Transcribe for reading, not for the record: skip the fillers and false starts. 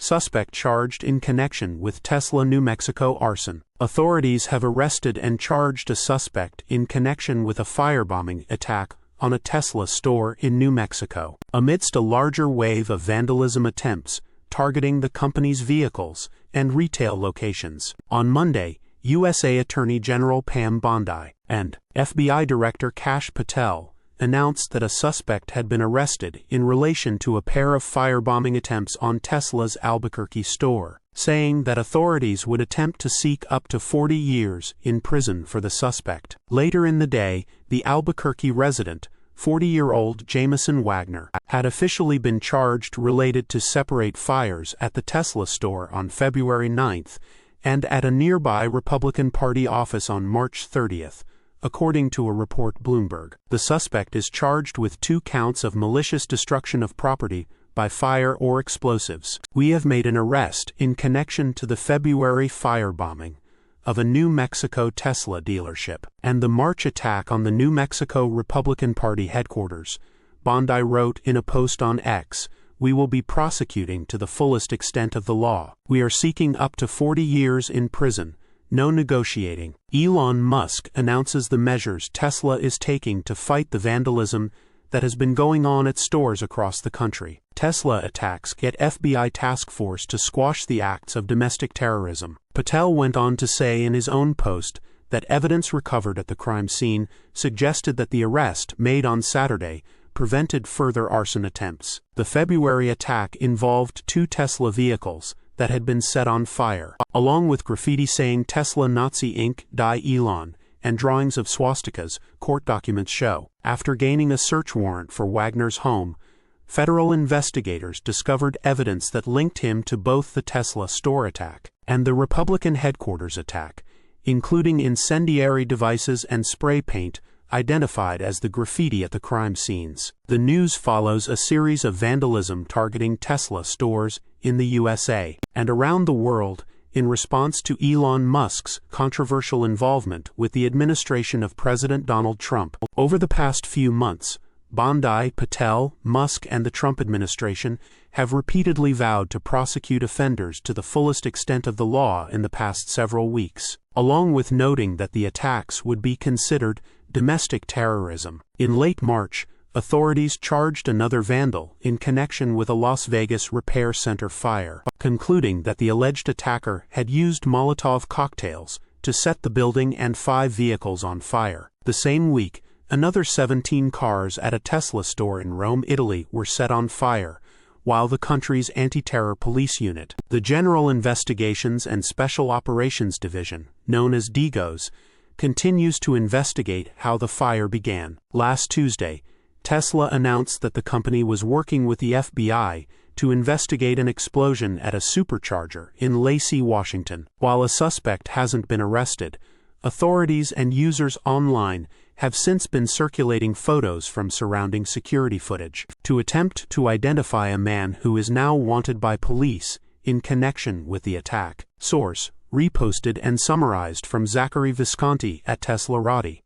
suspect charged in connection with Tesla New Mexico arson. Authorities have arrested and charged a suspect in connection with a firebombing attack on a Tesla store in New Mexico, amidst a larger wave of vandalism attempts targeting the company's vehicles and retail locations. On Monday, USA Attorney General Pam Bondi and FBI Director Kash Patel announced that a suspect had been arrested in relation to a pair of firebombing attempts on Tesla's Albuquerque store, saying that authorities would attempt to seek up to 40 years in prison for the suspect. Later in the day, the Albuquerque resident, 40-year-old Jamison Wagner, had officially been charged related to separate fires at the Tesla store on February 9th and at a nearby Republican Party office on March 30th, according to a report Bloomberg. The suspect is charged with 2 counts of malicious destruction of property by fire or explosives. We have made an arrest in connection to the February firebombing of a New Mexico Tesla dealership and the March attack on the New Mexico Republican Party headquarters, Bondi wrote in a post on X. We will be prosecuting to the fullest extent of the law. We are seeking up to 40 years in prison. No negotiating. Elon Musk announces the measures Tesla is taking to fight the vandalism that has been going on at stores across the country. Tesla attacks get FBI task force to squash the acts of domestic terrorism. Patel went on to say in his own post that evidence recovered at the crime scene suggested that the arrest made on Saturday prevented further arson attempts. The February attack involved 2 Tesla vehicles that had been set on fire, along with graffiti saying Tesla Nazi Inc. Die Elon and drawings of swastikas, court documents show. After gaining a search warrant for Wagner's home, federal investigators discovered evidence that linked him to both the Tesla store attack and the Republican headquarters attack, including incendiary devices and spray paint identified as the graffiti at the crime scenes. The news follows a series of vandalism targeting Tesla stores in the USA and around the world in response to Elon Musk's controversial involvement with the administration of President Donald Trump. Over the past few months, Bondi, Patel, Musk, and the Trump administration have repeatedly vowed to prosecute offenders to the fullest extent of the law in the past several weeks, along with noting that the attacks would be considered domestic terrorism. In late March, authorities charged another vandal in connection with a Las Vegas repair center fire, concluding that the alleged attacker had used Molotov cocktails to set the building and 5 vehicles on fire. The same week, another 17 cars at a Tesla store in Rome, Italy were set on fire, while the country's anti-terror police unit, the General Investigations and Special Operations Division, known as DIGOS, continues to investigate how the fire began. Last Tuesday, Tesla announced that the company was working with the FBI to investigate an explosion at a supercharger in Lacey, Washington. While a suspect hasn't been arrested, authorities and users online have since been circulating photos from surrounding security footage to attempt to identify a man who is now wanted by police in connection with the attack. Source: reposted and summarized from Zachary Visconti at teslarati.